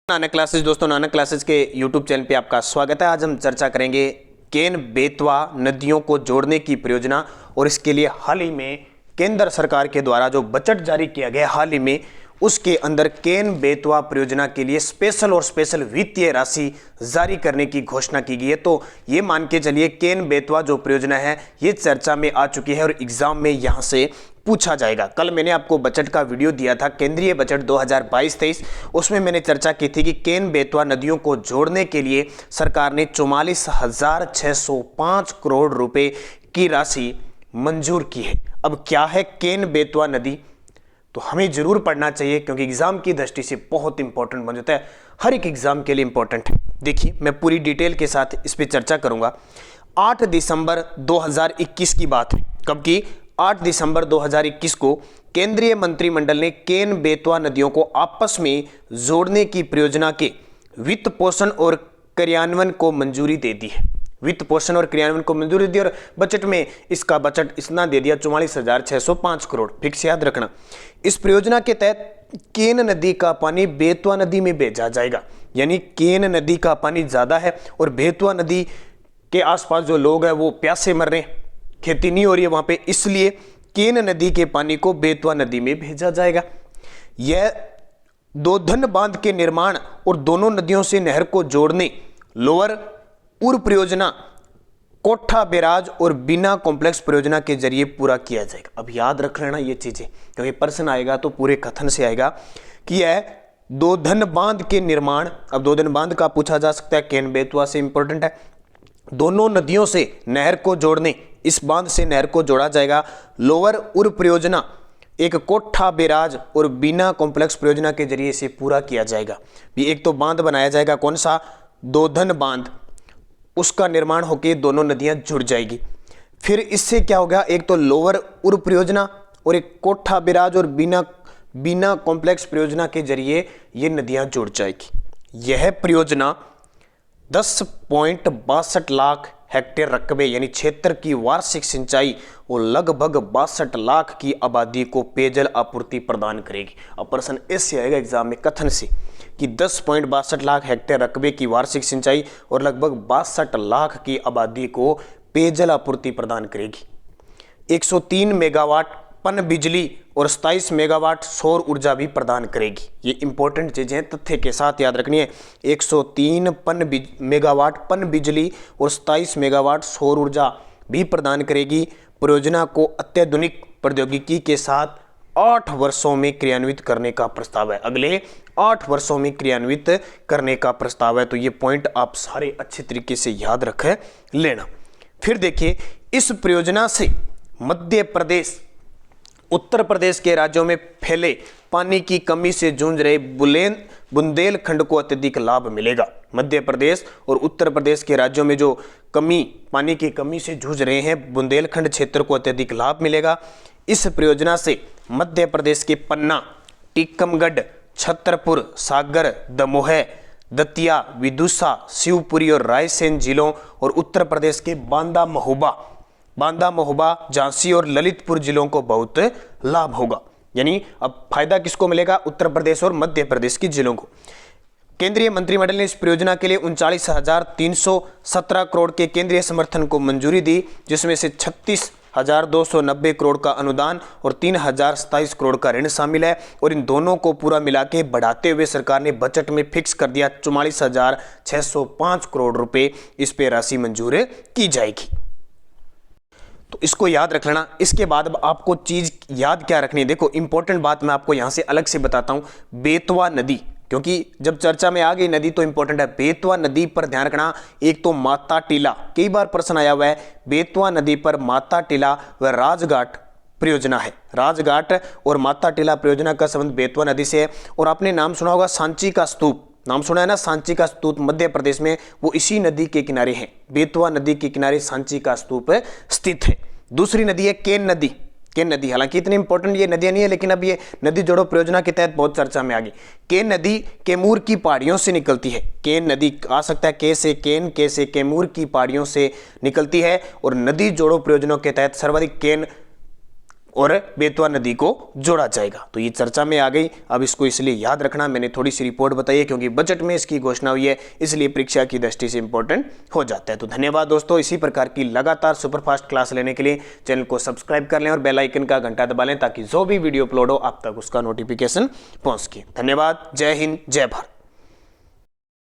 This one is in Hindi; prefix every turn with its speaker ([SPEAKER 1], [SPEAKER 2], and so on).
[SPEAKER 1] नानक क्लासेस दोस्तों, नानक क्लासेस के यूट्यूब चैनल पे आपका स्वागत है। आज हम चर्चा करेंगे केन बेतवा नदियों को जोड़ने की परियोजना और इसके लिए हाल ही में केंद्र सरकार के द्वारा जो बजट जारी किया गया हाल ही में, उसके अंदर केन बेतवा परियोजना के लिए स्पेशल वित्तीय राशि जारी करने की घोषणा की गई है। तो ये मान के चलिए केन बेतवा जो परियोजना है ये चर्चा में आ चुकी है और एग्जाम में यहाँ से पूछा जाएगा। कल मैंने आपको बजट का वीडियो दिया था, केंद्रीय बजट 2022-23, उसमें मैंने चर्चा की थी कि केन बेतवा नदियों को जोड़ने के लिए सरकार ने 44,605 करोड़ रुपए की राशि मंजूर की है। अब क्या है केन बेतवा नदी, तो हमें जरूर पढ़ना चाहिए क्योंकि एग्जाम की दृष्टि से बहुत इंपॉर्टेंट बन जाता है, हर एक एग्जाम के लिए इंपॉर्टेंट है। देखिए मैं पूरी डिटेल के साथ इस पर चर्चा करूंगा। 8 दिसंबर 2021 की बात है। कब की? 8 दिसंबर 2021 को केंद्रीय मंत्रिमंडल ने केन बेतवा नदियों को आपस में जोड़ने की परियोजना के वित्त पोषण और क्रियान्वयन को मंजूरी दे दी है। वित्त पोषण और क्रियान्वयन को मंजूरी दी और बजट में इसका बजट इतना दे दिया 44,605 करोड़। फिक्स याद रखना। इस परियोजना के तहत केन नदी का पानी बेतवा नदी में भेजा जाएगा, यानी केन नदी का पानी ज्यादा है और बेतवा नदी के आसपास जो लोग हैं वो प्यासे मर रहे हैं, खेती नहीं हो रही है वहां पे, इसलिए केन नदी के पानी को बेतवा नदी में भेजा जाएगा। यह दोधन बांध के निर्माण और दोनों नदियों से नहर को जोड़ने लोअर उर परियोजना, कोठा बैराज और बिना कॉम्प्लेक्स परियोजना के जरिए पूरा किया जाएगा। अब याद रख लेना ये चीजें, क्योंकि प्रश्न आएगा तो पूरे कथन से आएगा कि यह दोधन बांध के निर्माण। अब दोधन बांध का पूछा जा सकता है, केन बेतवा से इंपॉर्टेंट है। दोनों नदियों से नहर को जोड़ने, इस बांध से नहर को जोड़ा जाएगा। लोअर उर परियोजना एक कोठा बैराज और बिना कॉम्प्लेक्स परियोजना के जरिए इसे पूरा किया जाएगा। एक तो बांध बनाया जाएगा, कौन सा? दोधन बांध, उसका निर्माण होकर दोनों नदियां जुड़ जाएगी। फिर इससे क्या होगा? एक तो लोअर उर परियोजना और एक कोठा बैराज और बिना कॉम्प्लेक्स परियोजना के जरिए ये नदियां जुड़ जाएगी। यह परियोजना 10.62 लाख हेक्टेयर रकबे यानी क्षेत्र की वार्षिक सिंचाई और लगभग 62 लाख की आबादी को पेयजल आपूर्ति प्रदान करेगी। अब प्रश्न ऐसे आएगा एग्जाम में कथन से कि 10.62 लाख हेक्टेयर रकबे की वार्षिक सिंचाई और लगभग 62 लाख की आबादी को पेयजल आपूर्ति प्रदान करेगी। 103 मेगावाट पन बिजली और 27 मेगावाट सौर ऊर्जा भी प्रदान करेगी। ये इंपॉर्टेंट चीजें तथ्य के साथ याद रखनी है। 103 मेगावाट पन बिजली और 27 मेगावाट सौर ऊर्जा भी प्रदान करेगी। परियोजना को अत्याधुनिक प्रौद्योगिकी के साथ 8 वर्षों में क्रियान्वित करने का प्रस्ताव है। अगले 8 वर्षों में क्रियान्वित करने का प्रस्ताव है। तो ये पॉइंट आप सारे अच्छे तरीके से याद रख लेना। फिर देखिए, इस परियोजना से मध्य प्रदेश, उत्तर प्रदेश के राज्यों में फैले पानी की कमी से जूझ रहे बुंदेलखंड को अत्यधिक लाभ मिलेगा। मध्य प्रदेश और उत्तर प्रदेश के राज्यों में जो पानी की कमी से जूझ रहे हैं, बुंदेलखंड क्षेत्र को अत्यधिक लाभ मिलेगा। इस परियोजना से मध्य प्रदेश के पन्ना, टीकमगढ़, छतरपुर, सागर, दमोह, दतिया, विदुषा, शिवपुरी और रायसेन जिलों और उत्तर प्रदेश के बांदा महोबा, झांसी और ललितपुर जिलों को बहुत लाभ होगा। यानी अब फायदा किसको मिलेगा? उत्तर प्रदेश और मध्य प्रदेश के जिलों को। केंद्रीय मंत्रिमंडल ने इस परियोजना के लिए 39,317 करोड़ के केंद्रीय समर्थन को मंजूरी दी, जिसमें से 36,290 करोड़ का अनुदान और 3,027 करोड़ का ऋण शामिल है। और इन दोनों को पूरा मिला के बढ़ाते हुए सरकार ने बजट में फिक्स कर दिया 44,605 करोड़ रुपए इस पे राशि मंजूर की जाएगी। तो इसको याद रख लेना। इसके बाद अब आपको चीज याद क्या रखनी है? देखो इंपॉर्टेंट बात मैं आपको यहां से अलग से बताता हूं। बेतवा नदी, क्योंकि जब चर्चा में आ गई नदी तो इंपॉर्टेंट है। बेतवा नदी पर ध्यान रखना। एक तो माता टीला, कई बार प्रश्न आया हुआ है। बेतवा नदी पर माता टीला व राजघाट परियोजना है। राजघाट और माता टीला परियोजना का संबंध बेतवा नदी से है। और आपने नाम सुना होगा सांची का स्तूप, नाम सुना है ना? सांची का स्तूप मध्य प्रदेश में, वो इसी नदी के किनारे है। बेतवा नदी के किनारे सांची का स्तूप स्थित है। दूसरी नदी है केन नदी। केन नदी हालांकि इतनी इंपॉर्टेंट ये नदियां नहीं है, लेकिन अब ये नदी जोड़ो परियोजना के तहत बहुत चर्चा में आ गई। केन नदी कैमूर की पहाड़ियों से निकलती है। केन नदी आ सकता है के से केन, के से कैमूर की पहाड़ियों से निकलती है। और नदी जोड़ो परियोजनाओं के तहत सर्वाधिक केन और बेतवा नदी को जोड़ा जाएगा। तो ये चर्चा में आ गई। अब इसको इसलिए याद रखना, मैंने थोड़ी सी रिपोर्ट बताई है क्योंकि बजट में इसकी घोषणा हुई है, इसलिए परीक्षा की दृष्टि से इंपॉर्टेंट हो जाता है। तो धन्यवाद दोस्तों। इसी प्रकार की लगातार सुपरफास्ट क्लास लेने के लिए चैनल को सब्सक्राइब कर लें और बेल आइकन का घंटा दबा लें ताकि जो भी वीडियो अपलोड हो आप तक उसका नोटिफिकेशन पहुंच सके। धन्यवाद। जय हिंद, जय भारत।